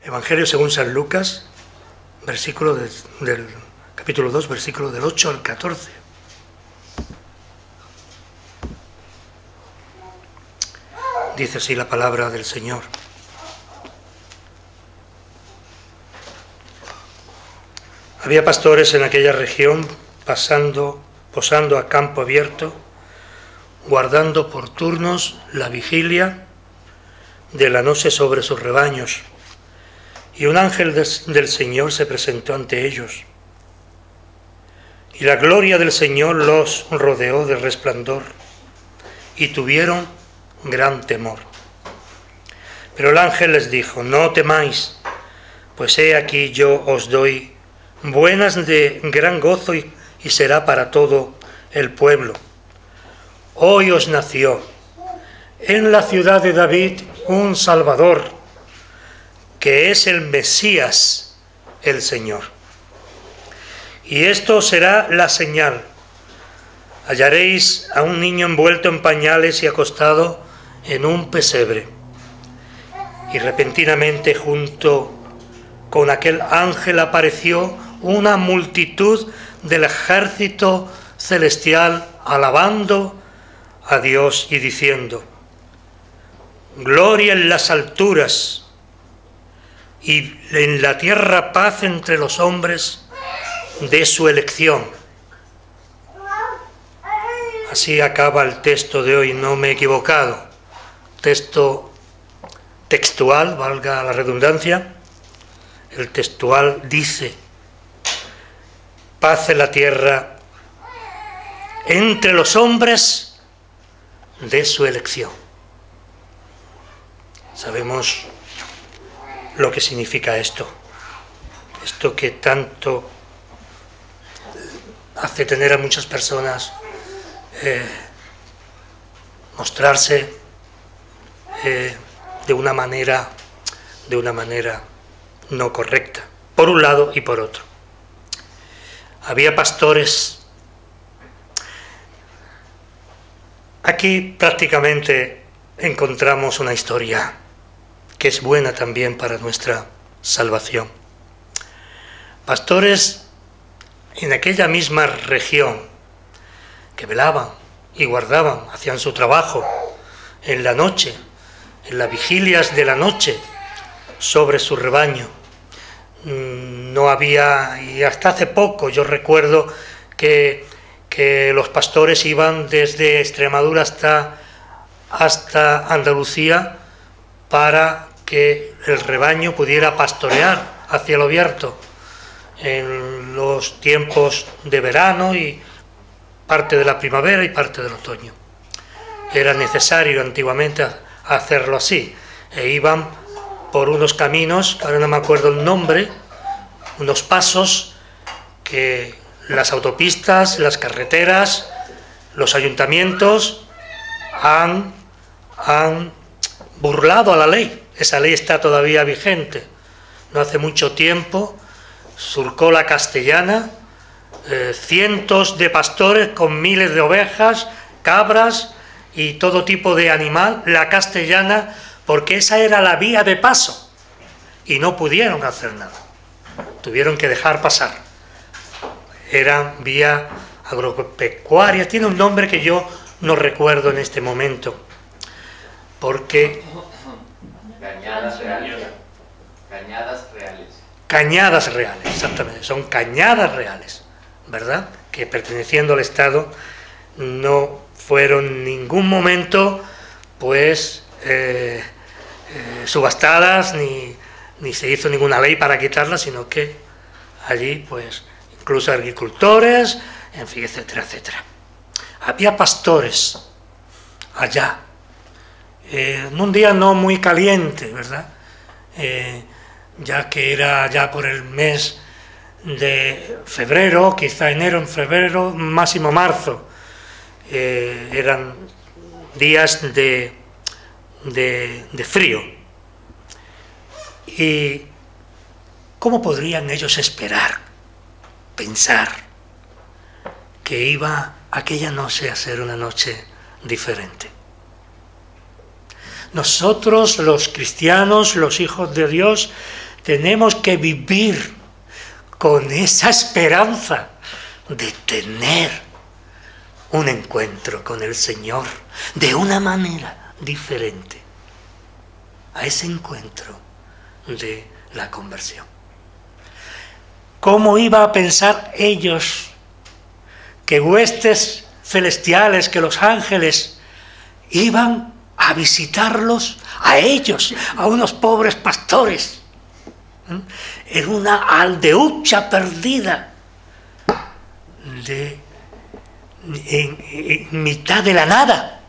Evangelio según San Lucas, versículo del capítulo 2, versículo del 8 al 14. Dice así la palabra del Señor. Había pastores en aquella región posando a campo abierto, guardando por turnos la vigilia de la noche sobre sus rebaños. Y un ángel del Señor se presentó ante ellos. Y la gloria del Señor los rodeó de resplandor, y tuvieron gran temor. Pero el ángel les dijo: no temáis, pues he aquí yo os doy buenas de gran gozo y será para todo el pueblo. Hoy os nació en la ciudad de David un Salvador, que es el Mesías, el Señor. Y esto será la señal: hallaréis a un niño envuelto en pañales y acostado en un pesebre. Y repentinamente junto con aquel ángel apareció una multitud del ejército celestial, alabando a Dios y diciendo: gloria en las alturas y en la tierra paz entre los hombres de su elección. Así acaba el texto de hoy, no me he equivocado. Texto textual, valga la redundancia. El textual dice: paz en la tierra entre los hombres de su elección. Sabemos lo que significa esto. Esto que tanto hace tener a muchas personas mostrarse de una manera no correcta, por un lado y por otro. Había pastores. Aquí prácticamente encontramos una historia que es buena también para nuestra salvación. Pastores en aquella misma región que velaban y guardaban, hacían su trabajo en la noche, en las vigilias de la noche, sobre su rebaño. No había, y hasta hace poco yo recuerdo que los pastores iban desde Extremadura hasta Andalucía para que el rebaño pudiera pastorear a cielo abierto en los tiempos de verano y parte de la primavera y parte del otoño. Era necesario antiguamente hacerlo así, e iban por unos caminos, ahora no me acuerdo el nombre, unos pasos que las autopistas, las carreteras, los ayuntamientos han burlado a la ley. Esa ley está todavía vigente. No hace mucho tiempo surcó la Castellana, cientos de pastores con miles de ovejas, cabras y todo tipo de animal, la Castellana, porque esa era la vía de paso y no pudieron hacer nada. Tuvieron que dejar pasar. Era vía agropecuaria, tiene un nombre que yo no recuerdo en este momento, porque... Cañadas reales. Cañadas reales. Cañadas reales, exactamente, son cañadas reales, ¿verdad? Que perteneciendo al Estado no fueron en ningún momento, pues, subastadas, ni se hizo ninguna ley para quitarlas, sino que allí, pues, incluso agricultores, en fin, etcétera, etcétera. Había pastores allá, en un día no muy caliente, ¿verdad? Ya que era ya por el mes de febrero, quizá enero, en febrero, máximo marzo. Eran días de frío. ¿Y cómo podrían ellos esperar, pensar que iba aquella noche a ser una noche diferente? Nosotros, los cristianos, los hijos de Dios, tenemos que vivir con esa esperanza de tener un encuentro con el Señor de una manera diferente a ese encuentro de la conversión. ¿Cómo iba a pensar ellos que huestes celestiales, que los ángeles iban a visitarlos a ellos, a unos pobres pastores, en una aldeucha perdida, en mitad de la nada?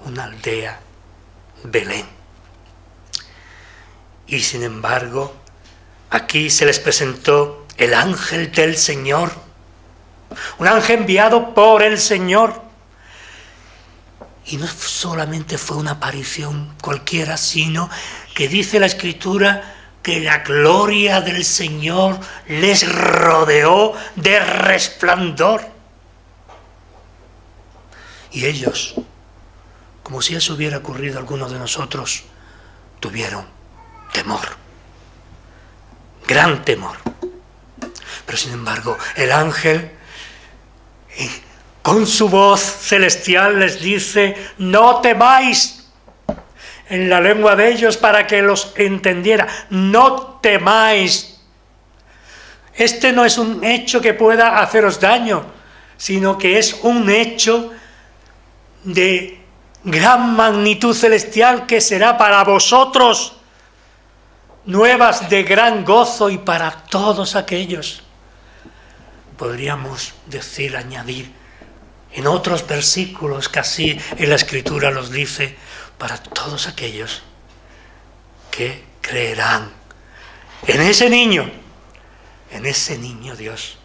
Una aldea, Belén. Y sin embargo, aquí se les presentó el ángel del Señor, un ángel enviado por el Señor. Y no solamente fue una aparición cualquiera, sino que dice la Escritura que la gloria del Señor les rodeó de resplandor. Y ellos, como si eso hubiera ocurrido a algunos de nosotros, tuvieron temor, gran temor. Pero sin embargo, el ángel, con su voz celestial, les dice: no temáis. En la lengua de ellos, para que los entendiera: no temáis. Este no es un hecho que pueda haceros daño, sino que es un hecho de gran magnitud celestial que será para vosotros nuevas de gran gozo, y para todos aquellos, podríamos decir, añadir en otros versículos que así en la Escritura los dice, para todos aquellos que creerán en ese niño Dios,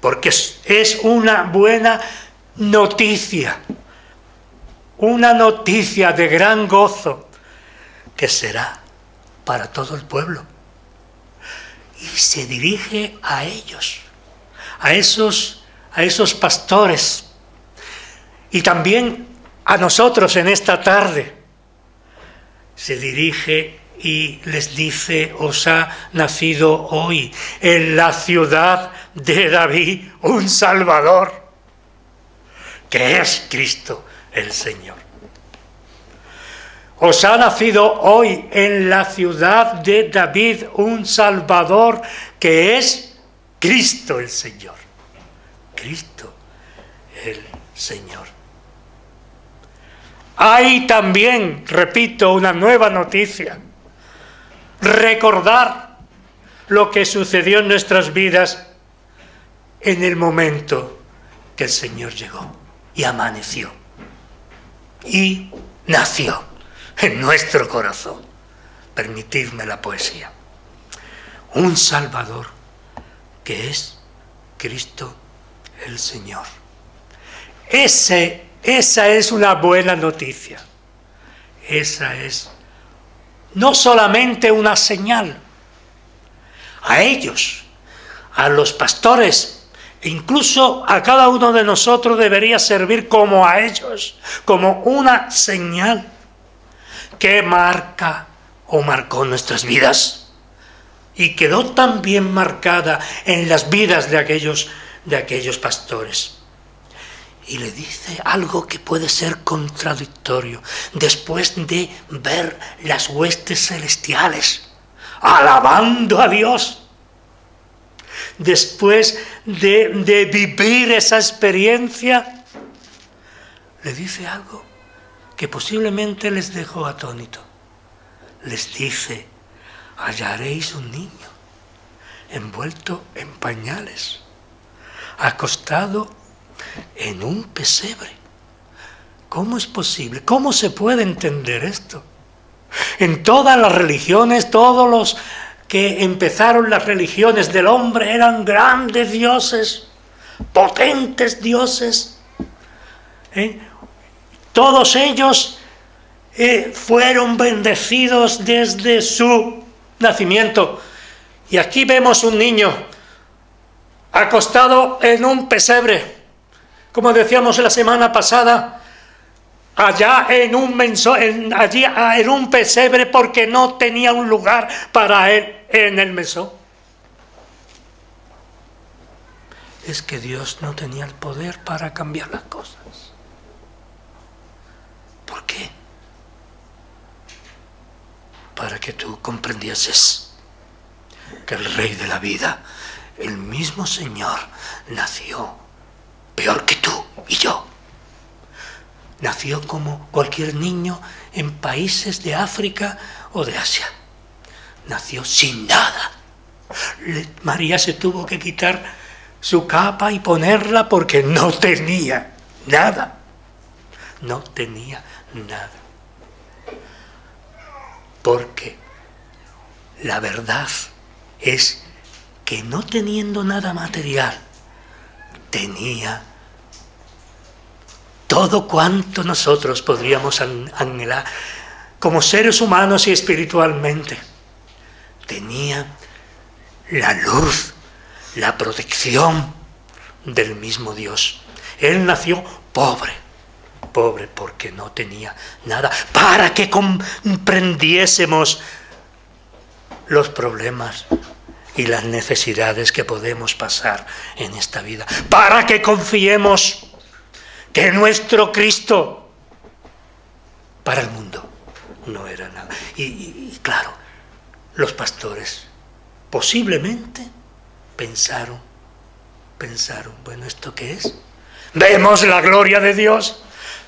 porque es una buena noticia, una noticia de gran gozo que será para todo el pueblo. Y se dirige a ellos, a esos pastores, y también a nosotros en esta tarde. Se dirige y les dice: os ha nacido hoy en la ciudad de David un Salvador, que es Cristo el Señor. Os ha nacido hoy en la ciudad de David un Salvador, que es Cristo el Señor. Cristo el Señor. Hay también, repito, una nueva noticia: recordar lo que sucedió en nuestras vidas en el momento que el Señor llegó y amaneció y nació en nuestro corazón. Permitidme la poesía: un Salvador, que es Cristo el Señor. Esa es una buena noticia. Esa es no solamente una señal. A ellos, a los pastores, e incluso a cada uno de nosotros, debería servir como a ellos, como una señal que marca o marcó nuestras vidas, y quedó también marcada en las vidas de aquellos pastores. Y le dice algo que puede ser contradictorio, después de ver las huestes celestiales alabando a Dios, después de vivir esa experiencia, le dice algo que posiblemente les dejó atónito. Les dice: hallaréis un niño envuelto en pañales, acostado en un pesebre. ¿Cómo es posible? ¿Cómo se puede entender esto? En todas las religiones, todos los que empezaron las religiones del hombre eran grandes dioses, potentes dioses. Todos ellos fueron bendecidos desde su nacimiento. Y aquí vemos un niño acostado en un pesebre. Como decíamos la semana pasada, allá en un pesebre porque no tenía un lugar para él en el mesón. Es que Dios no tenía el poder para cambiar las cosas. ¿Por qué? Para que tú comprendieses que el Rey de la vida, el mismo Señor, nació peor que tú y yo. Nació como cualquier niño en países de África o de Asia. Nació sin nada. María se tuvo que quitar su capa y ponerla porque no tenía nada. No tenía nada. Porque la verdad es que no teniendo nada material, tenía todo cuanto nosotros podríamos anhelar como seres humanos y espiritualmente. Tenía la luz, la protección del mismo Dios. Él nació pobre porque no tenía nada, para que comprendiésemos los problemas y las necesidades que podemos pasar en esta vida, para que confiemos que nuestro Cristo para el mundo no era nada. Y claro, los pastores posiblemente pensaron, bueno, ¿esto qué es? Vemos la gloria de Dios,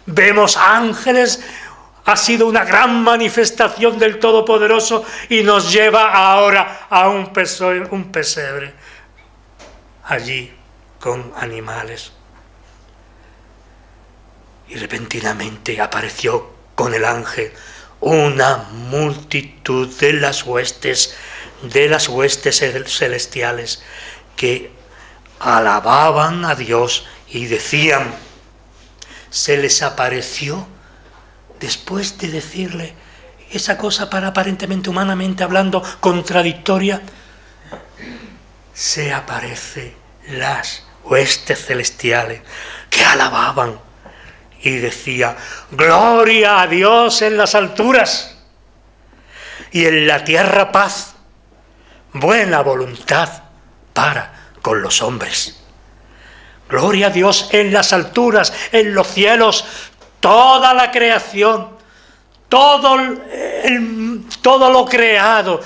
vemos ángeles, ha sido una gran manifestación del Todopoderoso y nos lleva ahora a un pesebre allí con animales. Y repentinamente apareció con el ángel una multitud de las huestes celestiales que alababan a Dios y decían, se les apareció, después de decirle esa cosa para aparentemente, humanamente hablando, contradictoria, se aparecen las huestes celestiales que alababan y decía, gloria a Dios en las alturas y en la tierra paz, buena voluntad para con los hombres. Gloria a Dios en las alturas, en los cielos, toda la creación, todo lo creado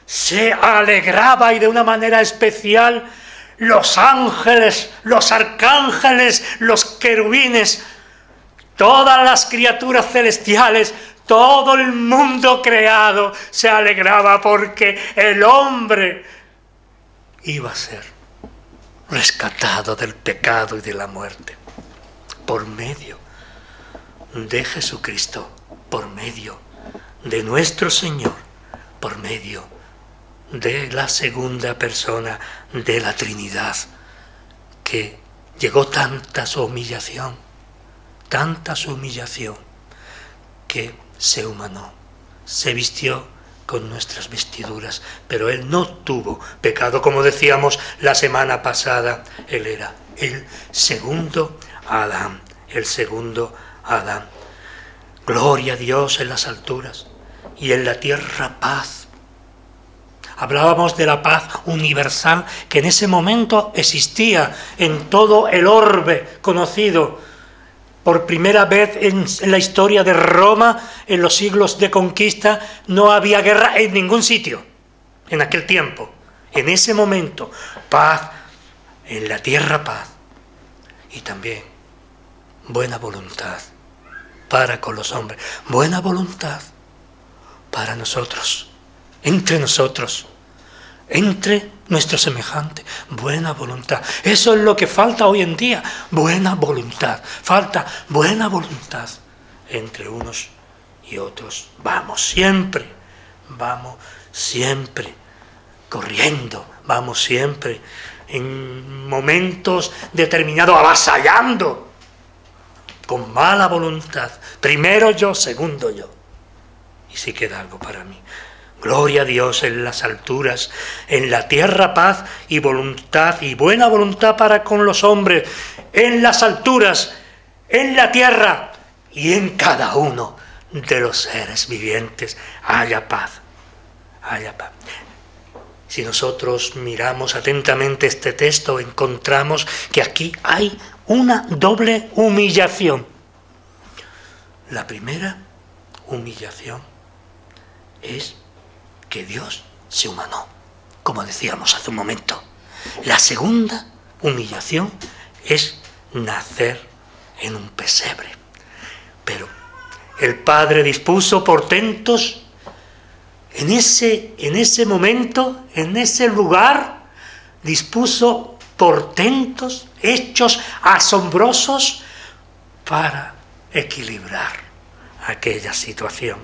se alegraba, y de una manera especial los ángeles, los arcángeles, los querubines, todas las criaturas celestiales, todo el mundo creado se alegraba porque el hombre iba a ser rescatado del pecado y de la muerte por medio de Jesucristo, por medio de nuestro Señor, por medio de la segunda persona de la Trinidad, que llegó tanta su humillación, que se humanó, se vistió con nuestras vestiduras, pero Él no tuvo pecado, como decíamos la semana pasada. Él era el segundo Adán, Gloria a Dios en las alturas y en la tierra paz. Hablábamos de la paz universal que en ese momento existía en todo el orbe conocido. Por primera vez en la historia de Roma, en los siglos de conquista, no había guerra en ningún sitio, en aquel tiempo. En ese momento, paz, en la tierra paz. Y también buena voluntad para con los hombres, buena voluntad para nosotros, entre nuestros semejantes, buena voluntad. Eso es lo que falta hoy en día, buena voluntad. Falta buena voluntad entre unos y otros. Vamos siempre corriendo, vamos siempre en momentos determinados avasallando, con mala voluntad. Primero yo, segundo yo. Y si queda algo para mí. Gloria a Dios en las alturas, en la tierra paz y voluntad y buena voluntad para con los hombres. En las alturas, en la tierra, y en cada uno de los seres vivientes haya paz. Haya paz. Si nosotros miramos atentamente este texto, encontramos que aquí hay una doble humillación. La primera humillación es que Dios se humanó, como decíamos hace un momento. La segunda humillación es nacer en un pesebre. Pero el Padre dispuso portentos en ese momento, en ese lugar, dispuso portentos, hechos asombrosos para equilibrar aquella situación.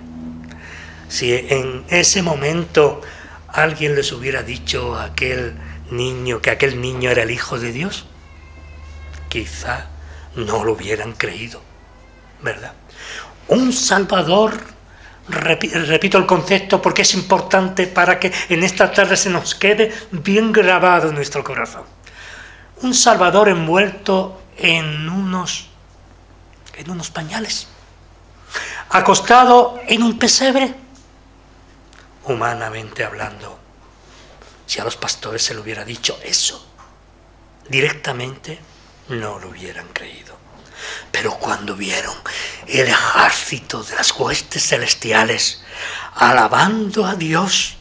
Si en ese momento alguien les hubiera dicho a aquel niño que aquel niño era el Hijo de Dios, quizá no lo hubieran creído, ¿verdad? Un Salvador, repito el concepto porque es importante para que en esta tarde se nos quede bien grabado en nuestro corazón. Un Salvador envuelto en unos pañales, acostado en un pesebre. Humanamente hablando, si a los pastores se le hubiera dicho eso directamente, no lo hubieran creído. Pero cuando vieron el ejército de las huestes celestiales alabando a Dios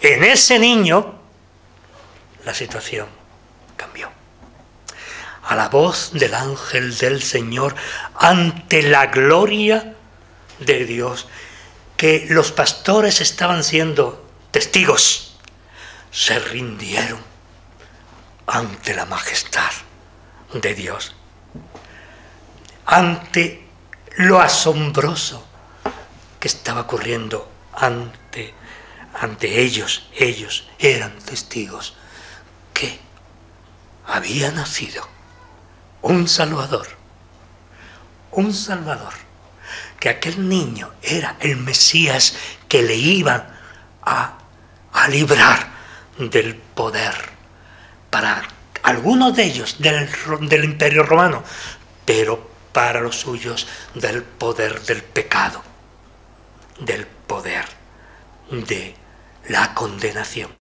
en ese niño, la situación cambió. A la voz del ángel del Señor ante la gloria de Dios, que los pastores estaban siendo testigos, se rindieron ante la majestad de Dios, ante lo asombroso que estaba ocurriendo ante ellos. Ellos eran testigos que había nacido un Salvador, que aquel niño era el Mesías que le iba a librar del poder, para algunos de ellos del Imperio Romano, pero para los suyos del poder del pecado, del poder de la condenación.